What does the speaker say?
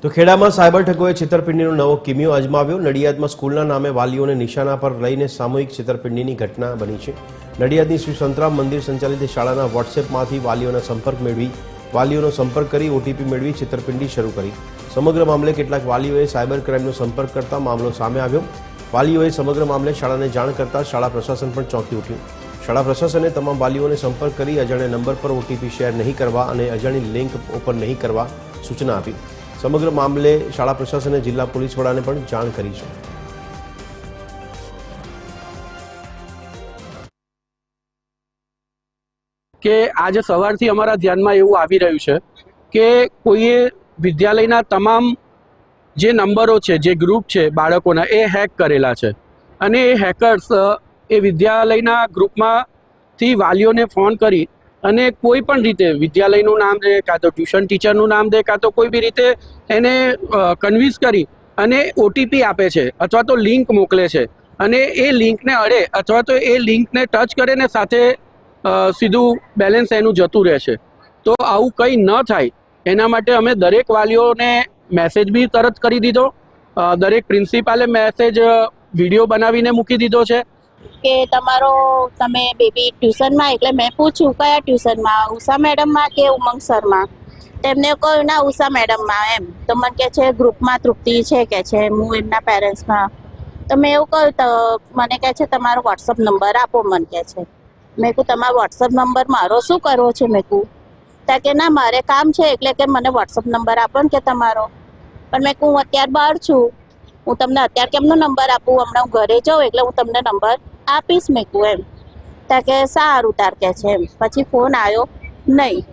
તો ખેડામાં સાયબર ઠગોએ છેતરપિંડીનો નવો કિમિયો અજમાવ્યો। નડિયાદમાં સ્કૂલના નામે વાલીઓને નિશાના પર લઈને સામૂહિક છેતરપિંડીની ઘટના બની છે। નડિયાદની શ્રી સંતરામ મંદિર સંચાલિત શાળાના વોટ્સએપમાંથી વાલીઓનો સંપર્ક કરી ઓટીપી મેળવી છેતરપિંડી શરૂ કરી। સમગ્ર મામલે કેટલાક વાલીઓએ સાયબર ક્રાઇમનો સંપર્ક કરતા મામલો સામે આવ્યો। વાલીઓએ સમગ્ર મામલે શાળાને જાણ કરતા શાળા પ્રશાસન પણ ચોંકી ઉઠ્યું। શાળા પ્રશાસને તમામ વાલીઓને સંપર્ક કરી અજાણ્યા નંબર પર ઓટીપી શેર નહીં કરવા અને અજાણી લિંક ઓપન નહીં કરવા સૂચના આપી। સમગ્ર મામલે શાળા પ્રશાસને જિલ્લા પોલીસ વડાને પણ જાણ કરી છે। કે આજે સવારથી અમારા ધ્યાનમાં એવું આવી રહ્યું છે કે કોઈએ વિદ્યાલયના તમામ જે નંબરો છે, જે ગ્રુપ છે બાળકોના, એ હેક કરેલા છે અને એ હેકર્સ એ વિદ્યાલયના ગ્રુપમાંથી વાલીઓને ફોન કરી અને કોઈ પણ રીતે વિદ્યાલયનું નામ દે, કાં તો ટ્યુશન ટીચરનું નામ દે, કાં તો કોઈ બી રીતે એને કન્વિન્સ કરી અને ઓટીપી આપે છે અથવા તો લિંક મોકલે છે અને એ લિંકને અડે અથવા તો એ લિંકને ટચ કરે ને સાથે સીધું બેલેન્સ એનું જતું રહેશે। તો આવું કંઈ ન થાય એના માટે અમે દરેક વાલીઓને મેસેજ બી તરત કરી દીધો। દરેક પ્રિન્સિપાલે મેસેજ વિડીયો બનાવીને મૂકી દીધો છે કે તમે બેબી ટ્યુશનમાં, એટલે મેં પૂછ્યું કયા ટ્યુશનમાં, ઉષા મેડમમાં કે ઉમંગ સરમાં? તેમને કહ્યું ના ઉષા મેડમમાં એમ। તો મને કહે છે ગ્રુપમાં તૃપ્તિ છે કે છે, હું એમના પેરેન્ટ્સમાં। તો મેં એવું કહ્યું તો મને કહે છે તમારો વોટ્સઅપ નંબર આપો, મને કહે છે। મેં કહું તમારો વોટ્સઅપ નંબર મારો શું કરવો છે? મેં કહું ત્યાં કે ના મારે કામ છે એટલે કે મને વોટ્સઅપ નંબર આપો ને કે તમારો। પણ મેં કહું હું અત્યારે બહાર છું, હું તમને અત્યારે કેમનો નંબર આપું? હમણાં હું ઘરે જાઉં એટલે હું તમને નંબર આપીશ, મેં કહું એમ। ત્યાં કે સારું તાર કે છે એમ। પછી ફોન આવ્યો નહીં।